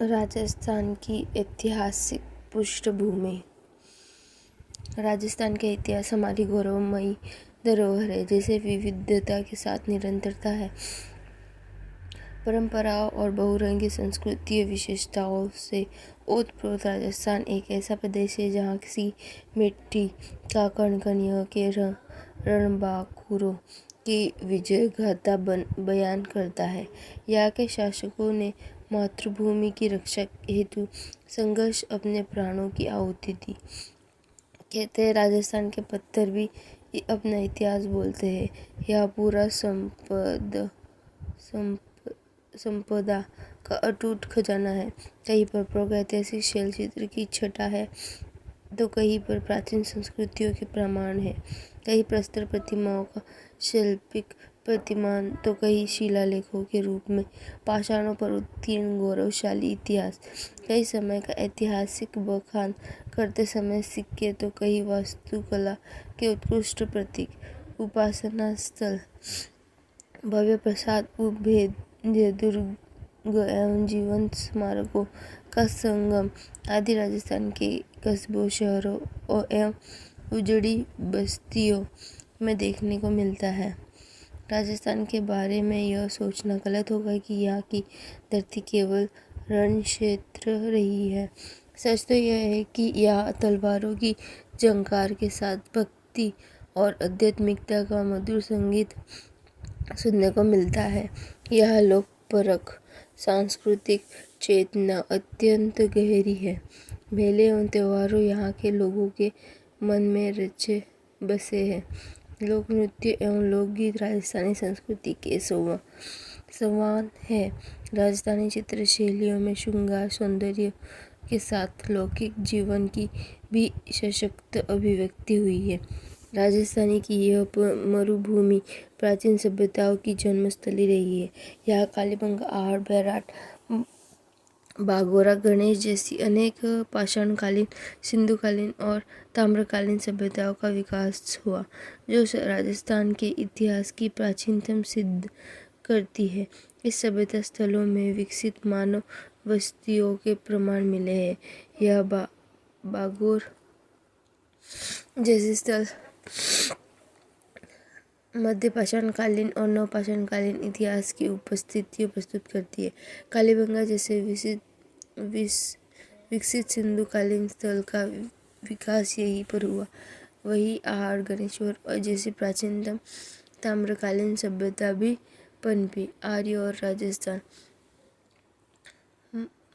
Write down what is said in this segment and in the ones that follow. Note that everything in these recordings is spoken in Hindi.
राजस्थान की ऐतिहासिक पृष्ठभूमि। राजस्थान का इतिहास हमारी गौरवमयी धरोहर है, जिसे विविधता के साथ निरंतरता है। परंपराओं और बहुरंगी सांस्कृतिक विशेषताओं से ओतप्रोत राजस्थान एक ऐसा प्रदेश है जहाँ किसी मिट्टी का कण कण के रणबांकुरों की विजय गाथा बयान करता है। यहाँ के शासकों ने मातृभूमि की रक्षा हेतु संघर्ष अपने प्राणों की आहुति दी। कहते हैं राजस्थान के पत्थर भी अपना इतिहास बोलते हैं। यह पूरा संपदा का अटूट खजाना है। कहीं पर प्रागैतिहासिक शैलचित्र की छटा है तो कहीं पर प्राचीन संस्कृतियों के प्रमाण है। कहीं प्रस्तर प्रतिमाओं का शिल्पिक प्रतिमान तो कहीं शिलालेखों के रूप में पाषाणों पर उत्कीर्ण गौरवशाली इतिहास। कई समय का ऐतिहासिक बखान करते समय सिक्के तो कहीं वास्तुकला के उत्कृष्ट प्रतीक, उपासना स्थल, भव्य प्रसाद, उपभेद्य दुर्ग एवं जीवंत स्मारकों का संगम आदि राजस्थान के कस्बों, शहरों एवं उजड़ी बस्तियों में देखने को मिलता है। राजस्थान के बारे में यह सोचना गलत होगा कि यहाँ की धरती केवल रण क्षेत्र रही है। सच तो यह है कि यहाँ तलवारों की झंकार के साथ भक्ति और आध्यात्मिकता का मधुर संगीत सुनने को मिलता है। यह लोक परक सांस्कृतिक चेतना अत्यंत गहरी है। मेले एवं त्योहारों यहाँ के लोगों के मन में रचे बसे हैं। लोक नृत्य एवं लोकगीत राजस्थानी संस्कृति के संवाद है। राजस्थानी चित्र शैलियों में श्रृंगार सौंदर्य के साथ लौकिक जीवन की भी सशक्त अभिव्यक्ति हुई है। राजस्थानी की यह मरुभूमि प्राचीन सभ्यताओं की जन्मस्थली रही है। यहाँ कालीबंगा, आहड़, बैराट, बागोरा, गणेश जैसी अनेक पाषाणकालीन, सिंधुकालीन और ताम्रकालीन सभ्यताओं का विकास हुआ, जो राजस्थान के इतिहास की प्राचीनतम सिद्ध करती है। इस सभ्यता स्थलों में विकसित मानव बस्तियों के प्रमाण मिले हैं। यह बागोर जैसे स्थल मध्य पाषाणकालीन और नवपाषाणकालीन इतिहास की उपस्थिति प्रस्तुत करती है। कालीबंगा जैसे विकसित सिंधुकालीन स्थल का विकास यहीं पर हुआ। वही आहड़, गणेश्वर जैसी प्राचीनतम ताम्रकालीन सभ्यता भी पनपी। आर्य और राजस्थान,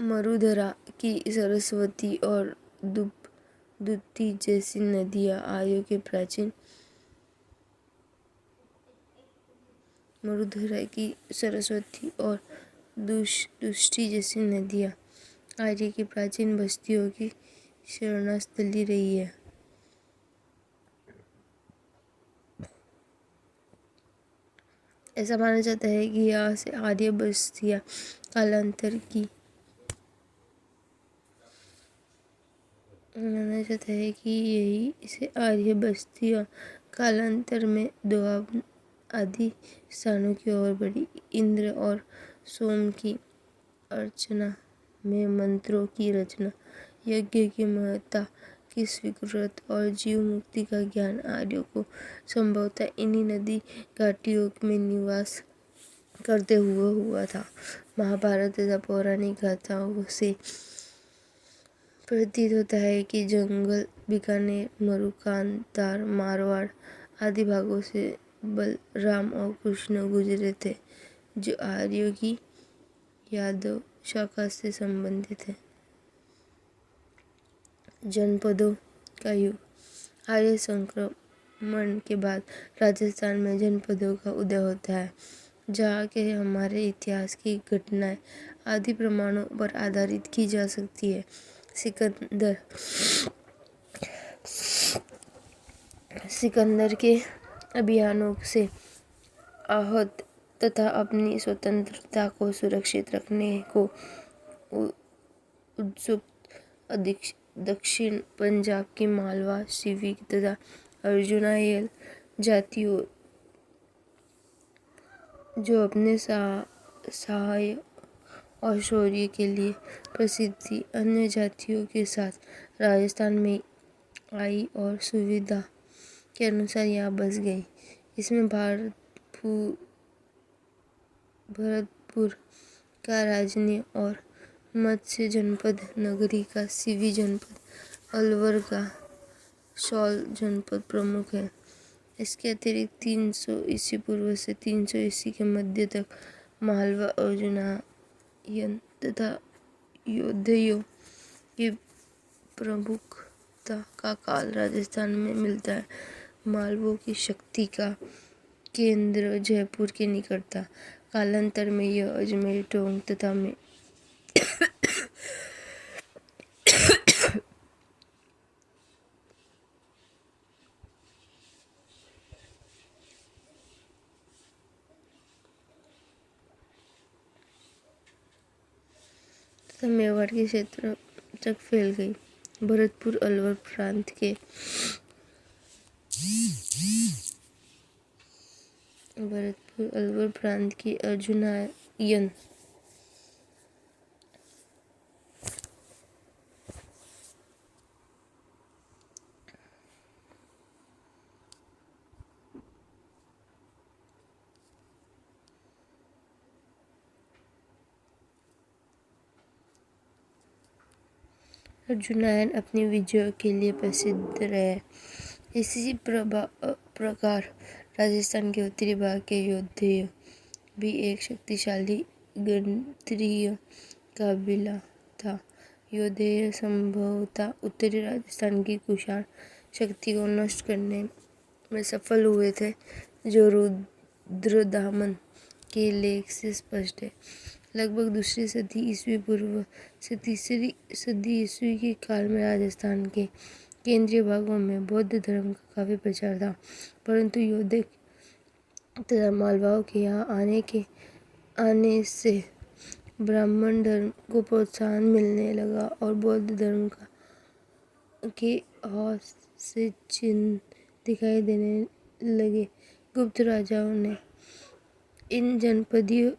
मरुधरा की सरस्वती और दुत्ती जैसी नदियाँ आर्यों के प्राचीन मरुधरा की सरस्वती और दुष्टी जैसी नदियाँ आर्य की प्राचीन बस्तियों की शरणस्थली रही है। ऐसा माना जाता है कि यहाँ से आर्य बस्तियाँ कालांतर की यही से आर्य बस्तियाँ कालांतर में दोआब आदि स्थानों की ओर बढ़ी। इंद्र और सोम की अर्चना में मंत्रों की रचना, यज्ञ की महत्ता की स्वीकृत और जीव मुक्ति का ज्ञान आर्यों को संभवतः इन्हीं नदी घाटियों में निवास करते हुए हुआ था। महाभारत तथा पौराणिक गाथाओं से प्रतीत होता है कि जंगल, बीकानेर, मरुकांतार, मारवाड़ आदि भागों से बलराम और कृष्ण गुजरे थे, जो आर्यों की यादव शाखा से संबंधित है। जनपदों का युग। आर्य संक्रमण के बाद राजस्थान में जनपदों का उदय होता है, जहाँ के हमारे इतिहास की घटनाएं आदि प्रमाणों पर आधारित की जा सकती है। सिकंदर के अभियानों से आहत तथा अपनी स्वतंत्रता को सुरक्षित रखने को उत्सुक दक्षिण पंजाब की मालवा, सिविक तथा अर्जुनायल जातियों, जो अपने सहाय और शौर्य के लिए प्रसिद्ध थी। अन्य जातियों के साथ राजस्थान में आई और सुविधा के अनुसार यहाँ बस गई। इसमें भरतपुर का राजन्य और मत्स्य जनपद नगरी का सीवी जनपद, अलवर का शौल जनपद प्रमुख है। इसके अतिरिक्त 300 ईसा पूर्व से 300 ईसा के मध्य तक मालवा, अर्जुनायन तथा यौधेयों की प्रमुखता का काल राजस्थान में मिलता है। मालवों की शक्ति का केंद्र जयपुर के निकट था। कालांतर में यह अजमेर, टोंक तथा में तथा मेवाड़ के क्षेत्र तक फैल गई। भरतपुर अलवर प्रांत की अर्जुनायन अपनी विजयों के लिए प्रसिद्ध रहे। इसी प्रकार राजस्थान के उत्तरी भाग के यौधेय भी एक शक्तिशाली क्षत्रिय कबीला था। यौधेय संभवतः उत्तरी राजस्थान की कुषाण शक्ति को नष्ट करने में सफल हुए थे, जो रुद्रदामन के लेख से स्पष्ट है। लगभग दूसरी सदी ईस्वी पूर्व से तीसरी सदी ईस्वी के काल में राजस्थान के केंद्रीय भागों में बौद्ध धर्म का काफी प्रचार था, परंतु यौधेय तथा मालवाओं के यहाँ आने से ब्राह्मण धर्म को प्रोत्साहन मिलने लगा और बौद्ध धर्म के हाथ से चिन्ह दिखाई देने लगे। गुप्त राजाओं ने इन जनपदीय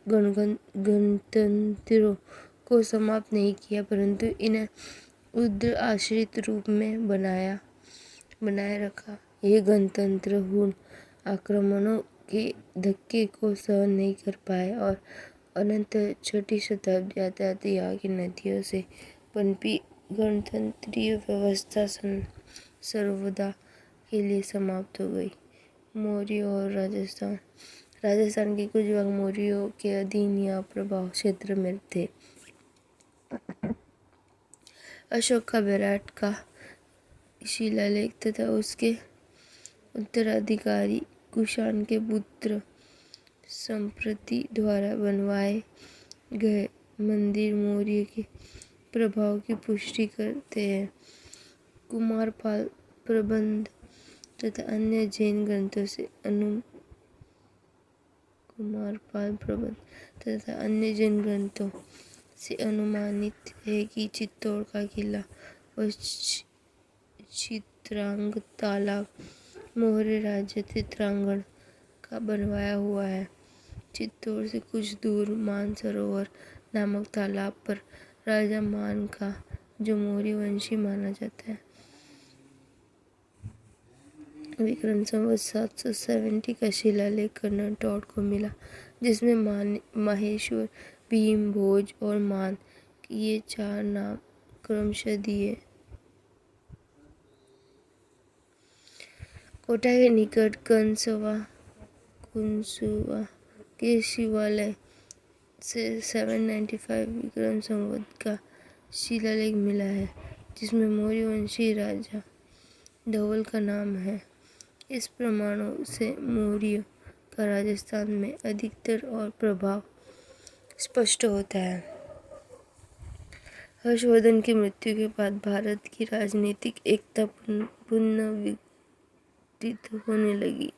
गणतंत्रों को समाप्त नहीं किया, परंतु इन्हें उग्र आश्रित रूप में बनाए रखा। ये गणतंत्र हुन आक्रमणों के धक्के को सहन नहीं कर पाए और अनंत छठी शताब्दी आते यहाँ की नदियों से पनपी गणतंत्रीय व्यवस्था सर्वदा के लिए समाप्त हो गई। मौर्य और राजस्थान के कुछ भाग मौर्यों के अधीन या प्रभाव क्षेत्र में थे। अशोक का बेराट का शिलालेख तथा उसके उत्तराधिकारी कुषाण के पुत्र संप्रति द्वारा बनवाए गए मंदिर मौर्य के प्रभाव की पुष्टि करते हैं। कुमारपाल प्रबंध तथा अन्य जैन ग्रंथों से अनुमानित है कि चित्तौड़ का किला और चित्रांग तालाब मौर्य राज्य चित्रांगण का बनवाया हुआ है। चित्तौड़ से कुछ दूर मानसरोवर नामक तालाब पर राजा मान का, जो मौर्य वंशी माना जाता है, विक्रम संवत 770 का शिलालेख कर्नल टॉड को मिला, जिसमें माहेश्वर, भीम, भोज और मान ये 4 नाम क्रमशः दिए। कोटा के निकट कुनसुआ के शिवालय से 795 विक्रम संवत का शिलालेख मिला है, जिसमें मौर्य वंशी राजा धवल का नाम है। इस प्रमाणों से मौर्य का राजस्थान में अधिकतर और प्रभाव स्पष्ट होता है। हर्षवर्धन की मृत्यु के बाद भारत की राजनीतिक एकता पुनर्विकसित होने लगी।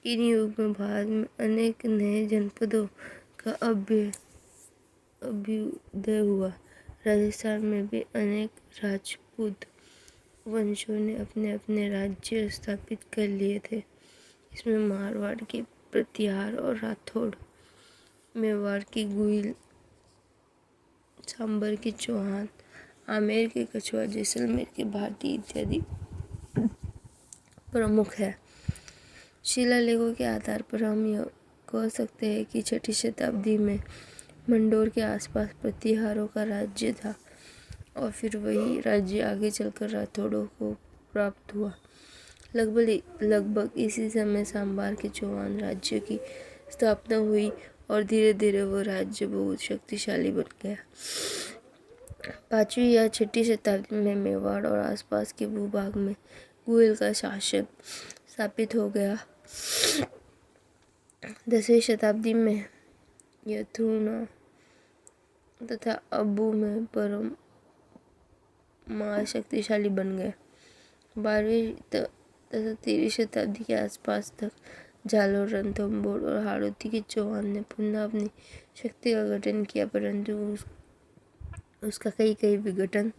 इन युग में भारत में अनेक नए जनपदों का अभ्युदय हुआ। राजस्थान में भी अनेक राजपूत वंशों ने अपने अपने राज्य स्थापित कर लिए थे। इसमें मारवाड़ के प्रतिहार और राठौड़, मेवाड़ के गुइल, सांबर के चौहान, आमेर के कछुआ, जैसलमेर के भाटी इत्यादि प्रमुख है। शिलालेखों के आधार पर हम यह कह सकते हैं कि 6ठी शताब्दी में मंडोर के आसपास प्रतिहारों का राज्य था और फिर वही राज्य आगे चलकर राठौड़ों को प्राप्त हुआ। लगभग इसी समय सांबर के चौहान राज्य की स्थापना हुई और धीरे धीरे वह राज्य बहुत शक्तिशाली बन गया। 5वीं या 6ठी शताब्दी में मेवाड़ और आसपास के भूभाग में गुहिल का शासन स्थापित हो गया। 10वीं शताब्दी में यथुना तथा अबू में परम शक्तिशाली बन गए। 12वीं तथा 13वीं शताब्दी के आसपास तक जालोर, रणथंभौर और हाड़ौती के चौहान ने पुनः अपनी शक्ति का गठन किया, परंतु उसका कई विघटन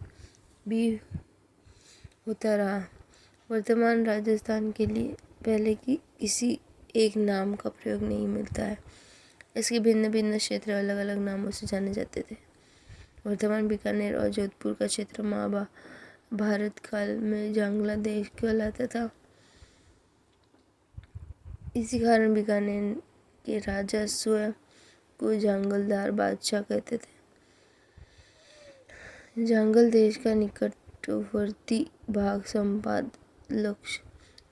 भी होता रहा। वर्तमान राजस्थान के लिए पहले की किसी एक नाम का प्रयोग नहीं मिलता है। इसके भिन्न क्षेत्र अलग अलग नामों से जाने जाते थे। वर्तमान बीकानेर और जोधपुर का क्षेत्र महाभारत काल में जांगला देश कहलाता था। इसी कारण बीकानेर के राजा स्वयं को जांगलदार बादशाह कहते थे। जांगल देश का निकटवर्ती भाग संपाद लक्ष्य,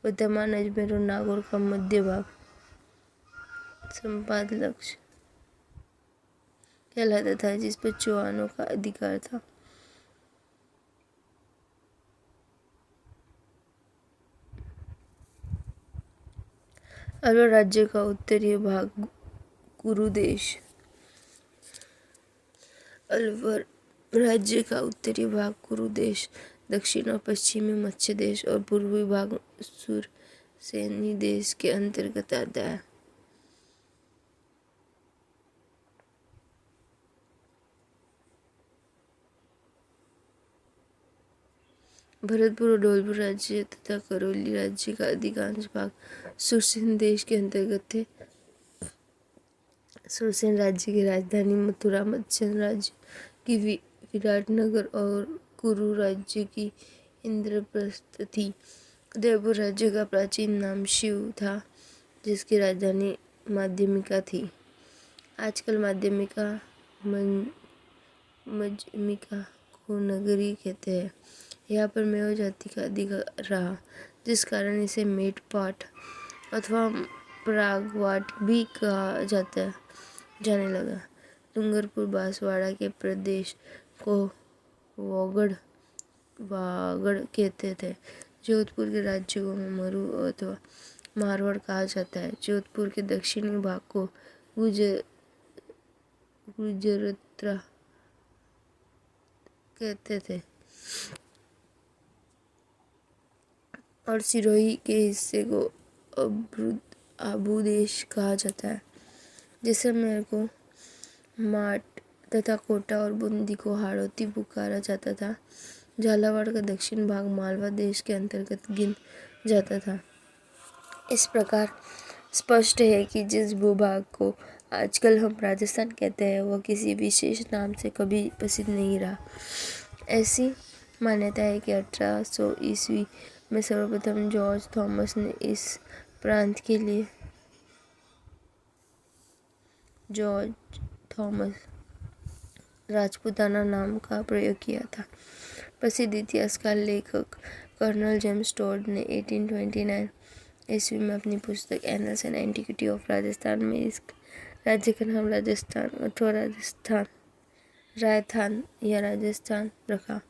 वर्तमान अजमेर और नागौर का मध्य भाग संपाद लक्ष्य कहलाता था, जिस पर चौहानों का अधिकार था। अलवर राज्य का उत्तरीय भाग कुरुदेश, अलवर राज्य का उत्तरी भाग कुरुदेश, दक्षिण और पश्चिमी मत्स्य देश और पूर्वी भाग सुरसेनी देश के अंतर्गत आता है। भरतपुर और धौलपुर राज्य तथा करौली राज्य का अधिकांश भाग सुरसेन देश के अंतर्गत थे। सुरसेन राज्य की राजधानी मथुरा, मत्स्य राज्य की विराटनगर और कुरु राज्य की इंद्रप्रस्थ थी। उदयपुर राज्य का प्राचीन नाम शिव था, जिसकी राजधानी माध्यमिका थी। आजकल माध्यमिका मजमिका को नगरी कहते हैं। यहाँ पर मेव जाति का अधिकार रहा, जिस कारण इसे मेटपाट अथवा प्रागवाट भी कहा जाने लगा। डूंगरपुर बांसवाड़ा के प्रदेश को वागड़ कहते थे। जोधपुर के राज्य को मरु अथवा मारवाड़ कहा जाता है। जोधपुर के दक्षिणी भाग को गुजरात कहते थे और सिरोही के हिस्से को आबू देश कहा जाता है। जैसलमेर को माट तथा कोटा और बूंदी को हाड़ौती पुकारा जाता था। झालावाड़ का दक्षिण भाग मालवा देश के अंतर्गत गिन जाता था। इस प्रकार स्पष्ट है कि जिस भूभाग को आजकल हम राजस्थान कहते हैं, वह किसी विशेष नाम से कभी प्रसिद्ध नहीं रहा। ऐसी मान्यता है कि 1800 ईस्वी में सर्वप्रथम जॉर्ज थॉमस ने इस प्रांत के लिए राजपूताना नाम का प्रयोग किया था। प्रसिद्ध इतिहासकार लेखक कर्नल जेम्स टोड ने 1829 ईस्वी में अपनी पुस्तक annuls and antiquity of Rajasthan में इस राज्य का नाम राजस्थान अथवा रायथान या राजस्थान रखा।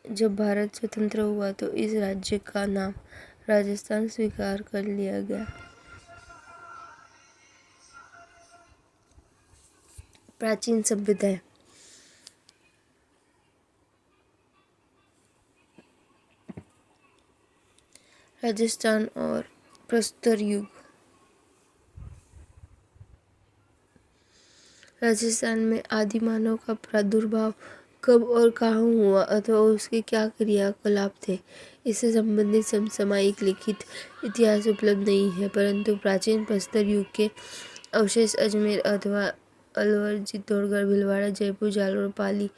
जब भारत स्वतंत्र हुआ तो इस राज्य का नाम राजस्थान स्वीकार कर लिया गया। प्राचीन सभ्यताएं। राजस्थान और प्रस्तर युग। राजस्थान में आदि मानव का प्रादुर्भाव कब और कहाँ हुआ अथवा उसके क्या क्रियाकलाप थे, इससे संबंधित समसामयिक लिखित इतिहास उपलब्ध नहीं है, परंतु प्राचीन प्रस्तर युग के अवशेष अजमेर अथवा अलवर, चित्तौड़गढ़, भीलवाड़ा, जयपुर, जालौर, पाली,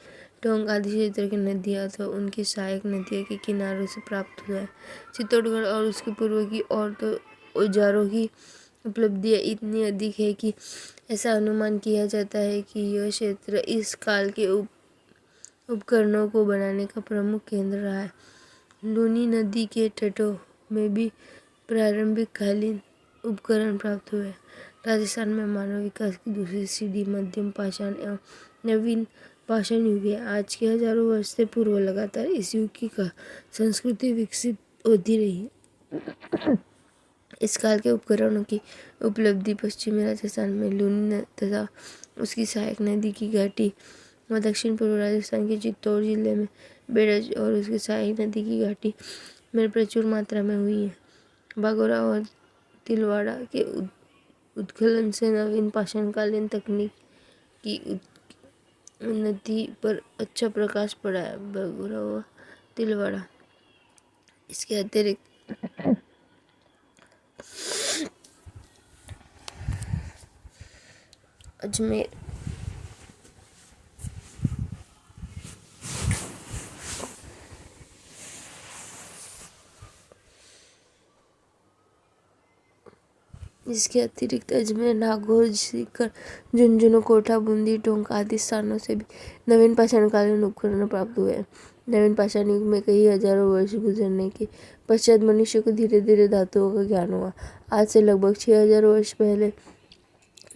टोंक आदि क्षेत्र की नदियाँ अथवा उनकी सहायक नदियों के किनारों से प्राप्त हुआ है। चित्तौड़गढ़ और उसके पूर्व की और तो औजारों की उपलब्धियाँ इतनी अधिक है कि ऐसा अनुमान किया जाता है कि यह क्षेत्र इस काल के उपकरणों को बनाने का प्रमुख केंद्र रहा है। लूनी नदी के तटों में भी प्रारंभिक कालीन उपकरण प्राप्त हुए। राजस्थान में मानव विकास की दूसरी सीढ़ी मध्यम पाषाण एवं नवीन पाषाण युग है। आज के हजारों वर्ष से पूर्व लगातार इस युग की संस्कृति विकसित होती रही। इस काल के उपकरणों की उपलब्धि पश्चिमी राजस्थान में लूनी तथा उसकी सहायक नदी की घाटी व दक्षिण पूर्व राजस्थान के चित्तौड़ जिले में बेड़ज और उसकी सहायक नदी की घाटी में प्रचुर मात्रा में हुई है। बागोरा और तिलवाड़ा के उत्खनन से नवीन पाषाणकालीन तकनीक की उन्नति पर अच्छा प्रकाश पड़ा है। बागोरा व तिलवाड़ा। इसके अतिरिक्त अजमेर, नागौर, सीकर, झुंझुनू, कोटा, बूंदी, टोंक आदि स्थानों से भी नवीन पाषाणकालीन उपकरण प्राप्त हुए हैं। नवीन पाषाण युग में कई हजारों वर्ष गुजरने के पश्चात मनुष्य को धीरे धीरे धातुओं का ज्ञान हुआ। आज से लगभग 6000 वर्ष पहले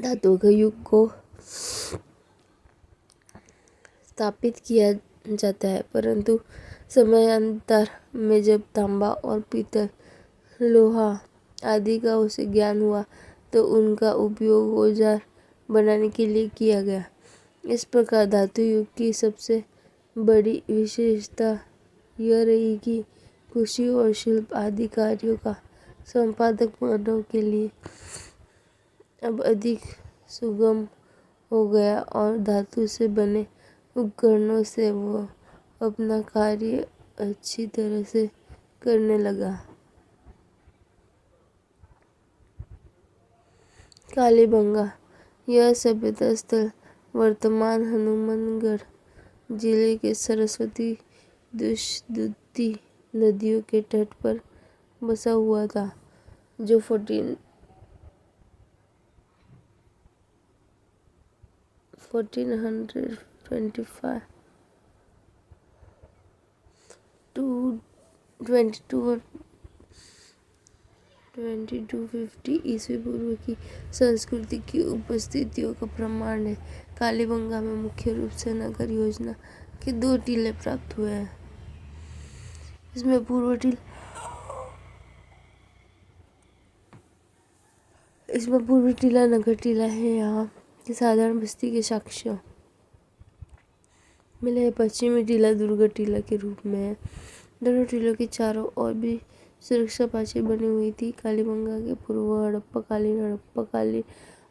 धातुओं के युग को स्थापित किया जाता है, परंतु समयांतर में जब तांबा और पीतल, लोहा आदि का उसे ज्ञान हुआ तो उनका उपयोग औजार बनाने के लिए किया गया। इस प्रकार धातु युग की सबसे बड़ी विशेषता यह रही कि कृषि और शिल्प आदि कार्यों का संपादक मानव के लिए अब अधिक सुगम हो गया और धातु से बने उपकरणों से वह अपना कार्य अच्छी तरह से करने लगा। कालीबंगा, यह सभ्यता स्थल वर्तमान हनुमानगढ़ जिले के सरस्वती दुष्दुती नदियों के तट पर बसा हुआ था, जो 1425 to 2250 ईस्वी पूर्व की संस्कृति की उपस्थितियों का प्रमाण है। कालीबंगा में मुख्य रूप से नगर योजना के 2 टीले प्राप्त हुए हैं। इसमें पूर्व टीला नगर टीला है। यहाँ की साधारण बस्ती के साक्ष्य मिले हैं। पश्चिमी टीला दुर्ग टीला के रूप में है। दोनों टीलों के चारों ओर भी सुरक्षा पाचेरी बनी हुई थी। कालीबंगा के पूर्व हड़प्पाकालीन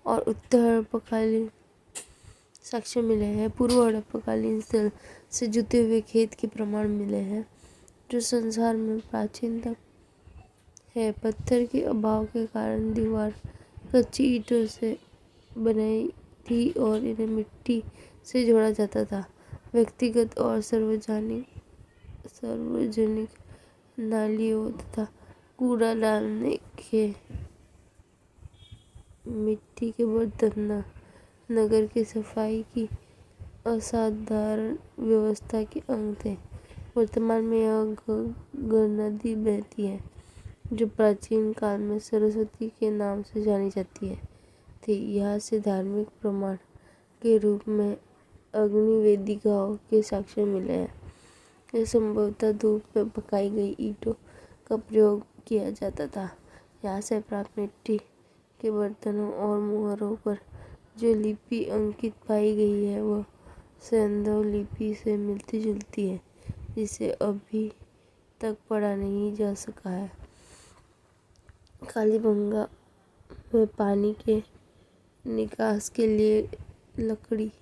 और उत्तर हड़प्पाकालीन साक्ष्य मिले हैं। पूर्व हड़प्पाकालीन स्थल से जुते हुए खेत के प्रमाण मिले हैं, जो संसार में प्राचीनतम है। पत्थर के अभाव के कारण दीवार कच्ची ईंटों से बनाई थी और इन्हें मिट्टी से जोड़ा जाता था। व्यक्तिगत और सार्वजनिक नालियों तथा कूड़ा डालने के मिट्टी के बर्तन नगर की सफाई की असाधारण व्यवस्था के अंग थे। वर्तमान में यह नदी बहती है, जो प्राचीन काल में सरस्वती के नाम से जानी जाती थी। यहाँ से धार्मिक प्रमाण के रूप में अग्नि वेदिकाओं के साक्ष्य मिले हैं। यह संभवतः धूप में पकाई गई ईंटों का प्रयोग किया जाता था। यहाँ से प्राप्त मिट्टी के बर्तनों और मुहरों पर जो लिपि अंकित पाई गई है, वह सैंधव लिपि से मिलती जुलती है, जिसे अभी तक पढ़ा नहीं जा सका है। कालीबंगा में पानी के निकास के लिए लकड़ी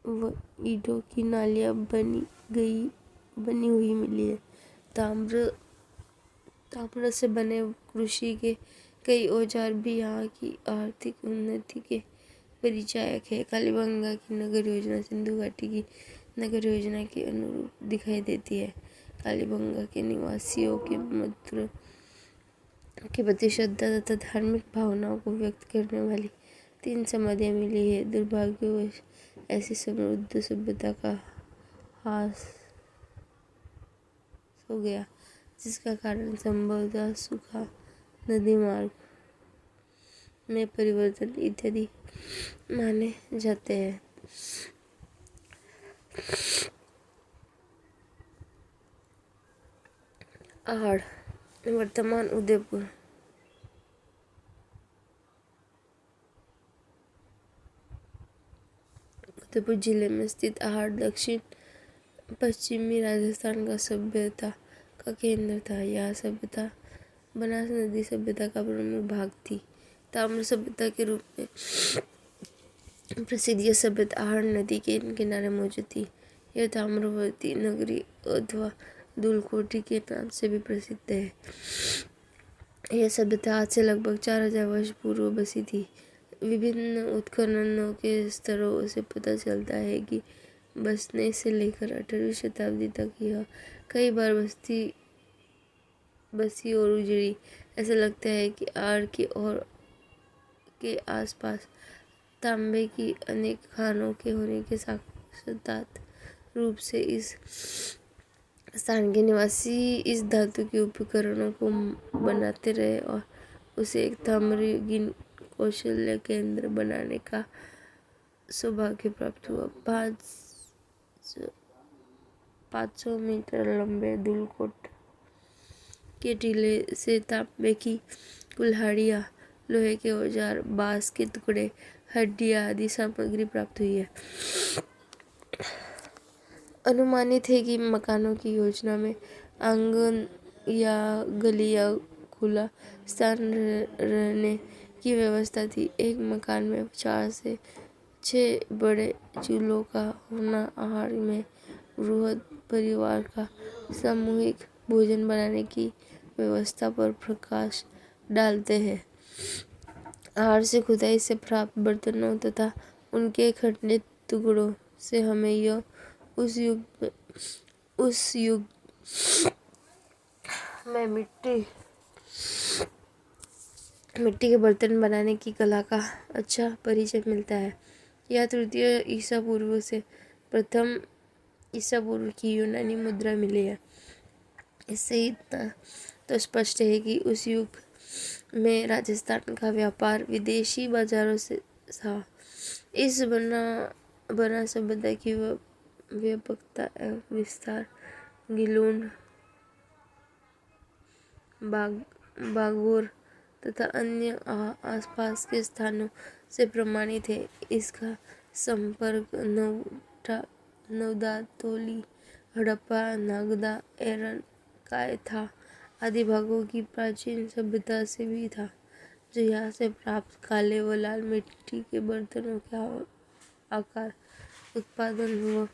व ईंटों की नालियाँ बनी हुई मिली है। ताम्र से बने कृषि के कई औजार भी यहाँ की आर्थिक उन्नति के परिचायक है। कालीबंगा की नगर योजना सिंधु घाटी की नगर योजना के अनुरूप दिखाई देती है। कालीबंगा के निवासियों के मूत्र के प्रति श्रद्धा तथा धार्मिक भावनाओं को व्यक्त करने वाली 3 समाधियाँ मिली है। दुर्भाग्यवश ऐसी समृद्ध सभ्यता का ह्रास हो गया, जिसका कारण संभवतः सूखा, नदी मार्ग में परिवर्तन इत्यादि माने जाते हैं। आहड़ वर्तमान उदयपुर जिले में स्थित आहड़ दक्षिण पश्चिमी राजस्थान का सभ्यता का केंद्र था। यह सभ्यता बनास नदी सभ्यता का प्रमुख भाग थी। ताम्र सभ्यता के रूप में प्रसिद्ध यह सभ्यता आहड़ नदी के किनारे मौजूद थी। यह ताम्रवती नगरी अथवा धूलकोटी के नाम से भी प्रसिद्ध है। यह सभ्यता आज से लगभग 4000 वर्ष पूर्व बसी थी। विभिन्न उत्खननों के स्तरों से पता चलता है कि बसने से लेकर 18वीं शताब्दी तक यह कई बार बसी और उजड़ी। ऐसा लगता है कि आड़ के आसपास तांबे की अनेक खानों के होने के साक्षात रूप से इस स्थान के निवासी इस धातु के उपकरणों को बनाते रहे और उसे एक ताम्रयुगीन कौशल्य केंद्र बनाने का सौभाग्य प्राप्त हुआ। 500 मीटर लंबे धूलकोट के टीले से तांबे की कुल्हाड़ियाँ, लोहे के औजार, बांस के टुकड़े, हड्डियाँ आदि सामग्री प्राप्त हुई है। अनुमानित है कि मकानों की योजना में आंगन या गली या खुला स्थान रहने की व्यवस्था थी। एक मकान में 4 से 6 बड़े चूल्हों का होना आहड़ में बृहद परिवार का सामूहिक भोजन बनाने की व्यवस्था पर प्रकाश डालते हैं। आहड़ से खुदाई से प्राप्त बर्तनों तथा उनके खंडित टुकड़ों से हमें यह उस युग में मिट्टी के बर्तन बनाने की कला का अच्छा परिचय मिलता है। यह तृतीय ईसा पूर्व से प्रथम ईसा पूर्व की यूनानी मुद्रा मिली है। इससे इतना तो स्पष्ट है कि उस युग में राजस्थान का व्यापार विदेशी बाजारों से था। इस बना सभ्यता की व्यापकता एवं विस्तार गिलून, बागोर तथा अन्य आसपास के स्थानों से प्रमाणित है। इसका संपर्क नवदातोली, हड़प्पा, नागदा, एरन, कायथा आदि भागों की प्राचीन सभ्यता से भी था, जो यहाँ से प्राप्त काले व लाल मिट्टी के बर्तनों के आकार, उत्पादन व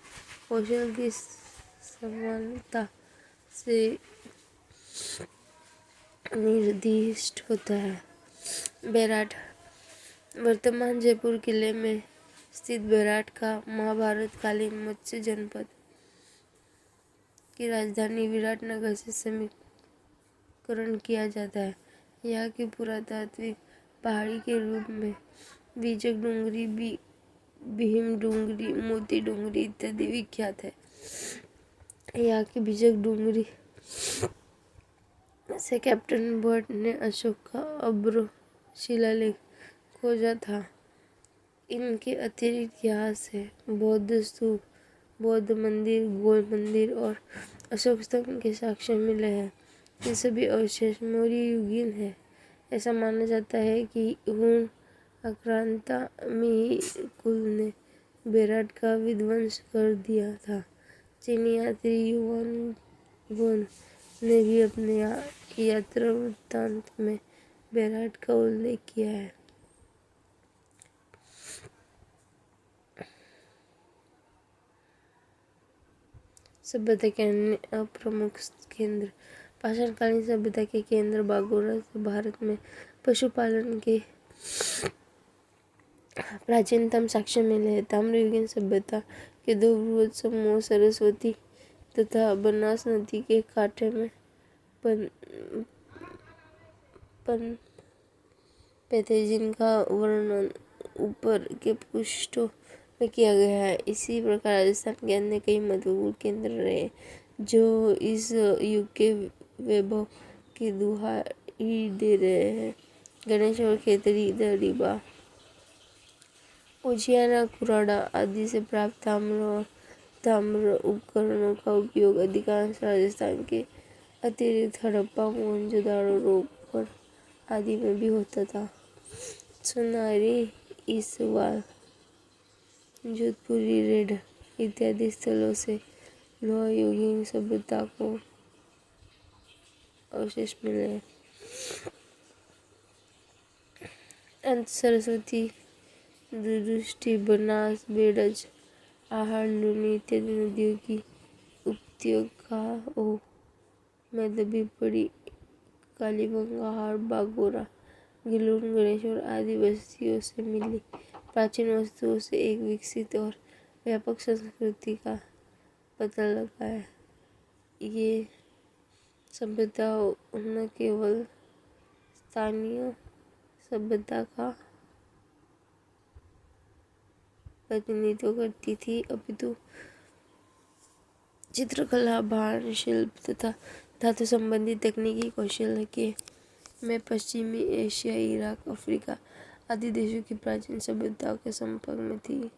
कौशल की समानता से निर्दिष्ट होता है। बेराट वर्तमान जयपुर किले में स्थित बेराट का महाभारत कालीन मत्स्य जनपद की राजधानी विराटनगर से समीकरण किया जाता है। यहाँ की पुरातात्विक पहाड़ी के रूप में बीजक डूंगरी, भीम डूंगरी, मोती डूंगरी इत्यादि विख्यात है। यहाँ की बीजक डूंगरी से कैप्टन बर्ट ने अशोक का अभ्र शिलालेख खोजा था। इनके अतिरिक्त यहाँ से बौद्ध स्तूप, बौद्ध मंदिर, गोल मंदिर और अशोक स्तंभ के साक्ष्य मिले हैं। ये सभी अवशेष मौर्य युगीन है। ऐसा माना जाता है कि हुन आक्रांता में ही कुल ने बेराट का विध्वंस कर दिया था। चीनी यात्री युवान ने भी अपने यात्रा वृत्तांत में बेराट का उल्लेख किया है। सभ्यता के अन्य प्रमुख केंद्र। पाषाणकालीन सभ्यता के केंद्र बागोर भारत में पशुपालन के प्राचीनतम साक्ष्य मिले हैं। ताम्रयुगीन सभ्यता के दो बृहद समूह सरस्वती तथा बनास नदी के कांठे में पनपे थे, जिनका वर्णन ऊपर के पृष्ठों में किया गया है। इसी प्रकार राजस्थान के अन्य कई महत्वपूर्ण केंद्र रहे जो इस युग के वैभव की दुहाई दे रहे हैं। गणेशौर, खेतड़ी, दड़िबा, उजियाना, कुराड़ा आदि से प्राप्त ताम्र उपकरणों का उपयोग अधिकांश राजस्थान के अतिरिक्त हड़प्पा, मोहनजोदड़ो, रोपड़ आदि में भी होता था। सोनारी, ईसवाल, जोधपुरी, रेड इत्यादि स्थलों से लोहयुगीन सभ्यता को अवशेष मिले हैं। अंत सरस्वती, दुदुष्टी, बनास, बेड़ज, आहड़, लूनी इत्यादि नदियों की उपत्यकाओं में दबी पड़ी कालीबंगा, हाड़, बागोरा, गिलोन, गणेशौर आदि बस्तियों से मिली प्राचीन वस्तुओं से एक विकसित और व्यापक संस्कृति का पता लगा है। ये सभ्यताओं न केवल स्थानीय सभ्यता का प्रतिनिधित्व करती थी, अपितु चित्रकला, बाण शिल्प तथा धातु संबंधी तकनीकी कौशल के में पश्चिमी एशिया, इराक, अफ्रीका आदि देशों की प्राचीन सभ्यताओं के संपर्क में थी।